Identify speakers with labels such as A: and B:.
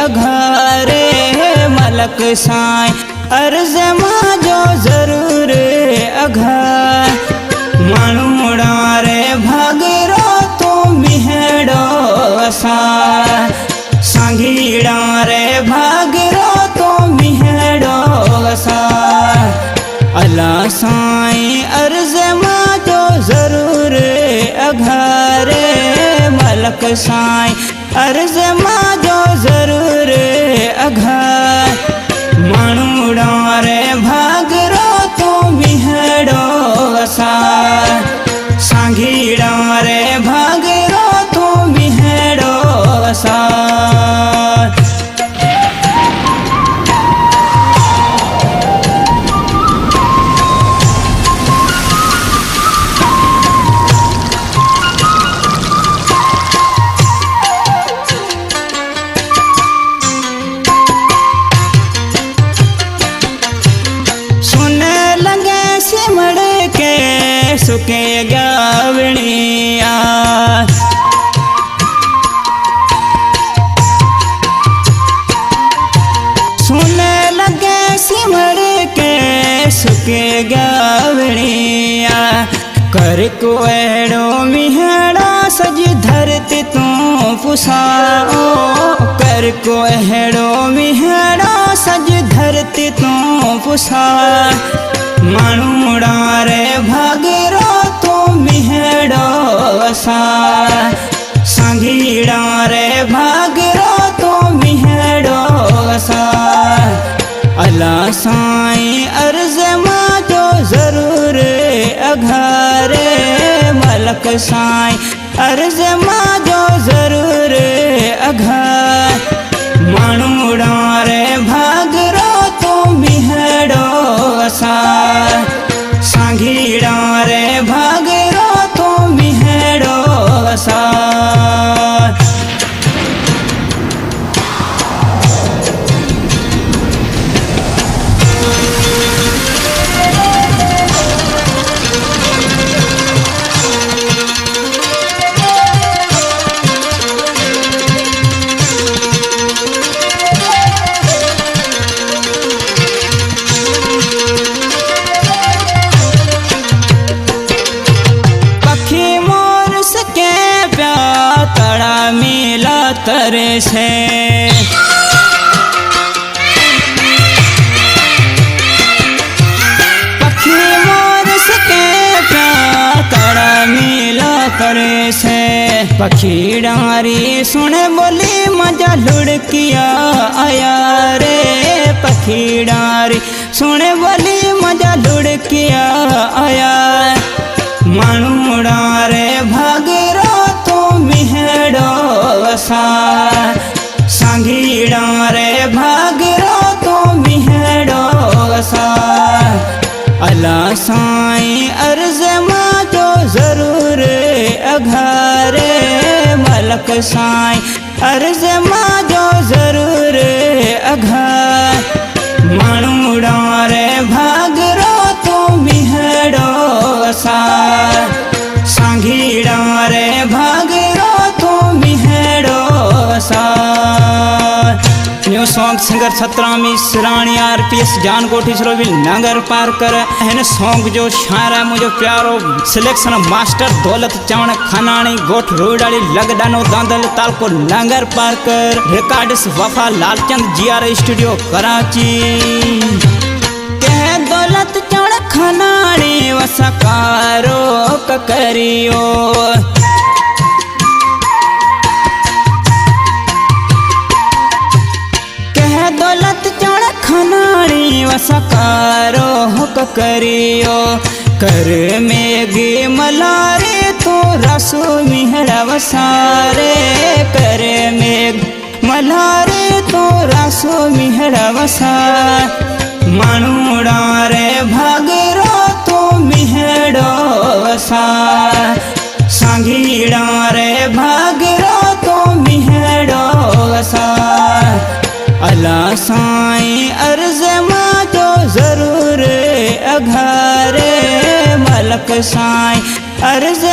A: अघारे मलक साईं अर्ज मांजो ज़रूर अघार माण्हूड़ा रे भागरो तो बिहड़ो असां सांघीड़ा रे भागरो तो बिहड़ो असां अला साईं अर्ज मांजो ज़रूर अघारे मलक साईं अर्ज मांजो ज़रूर अघार माण्हूड़ा रे भागरो तो बिहड़ो असां सांघीड़ा रे भागरो तो बिहड़ो असां। सुके गावणिया सुने लगे सिमर के सुके गावणिया कर को एड़ो मिहड़ा सज धरती तू पुसाओ कर को एड़ो मिहड़ा सज धरती तू पुसा माण्हूड़ा रे भागरो तो बिहड़ो असां सांघीड़ा रे भागरो तो बिहड़ो असां अला साईं अर्ज मांजो ज़रूर अघारे मलक साईं अर्ज मांजो ज़रूर अघार माण्हूड़ा रे भागरो तो बिहड़ो असां सांघीड़ा रे भागरो तो बिहड़ो असां। मेला तरे से पखी मोर सके तड़ा मेला करे से पखी डारी सुने बोली मजा लुढ़किया आया रे पखी डारी सुने बोली मजा लुढ़किया आया माण्हूड़ा रे भागरो तो बिहड़ो असां सांघीड़ा रे भागरो तो बिहड़ो असां अला साईं अर्ज मांजो ज़रूर अघारे मलक साईं अर्ज मांजो ज़रूर अघार माण्हूड़ा रे भागरो तो बिहड़ो असां सांघीड़ा रे भागरो तो बिहड़ो असां। न्यू सॉन्ग सिंगर सतरामी सिराणी RPS जानकोठी सरोविल नगर पार्कर हिन सॉन्ग जो शायर है मुझे प्यारो सिलेक्शन मास्टर दौलत चवण खनाणी गोठ रोडाली लगडानो दांदल तालको नगर पार्कर रिकॉर्ड्स वफा लालचंद GR स्टूडियो कराची कह दौलत चवण खनाणी वसकारो करियो दौलत चढ़ खनाणी वसकारो हुक करियो कर मेघे मलारे तो रसो मिहड़ा वसारे कर मेघ मलारे तो रसो मिहड़ा वसा माण्हूड़ा रे भागरो तो बिहड़ो असां सांघीड़ा रे भागरो तो बिहड़ो असां अला साईं अर्ज मांजो ज़रूर अघारे मलक साईं अर्ज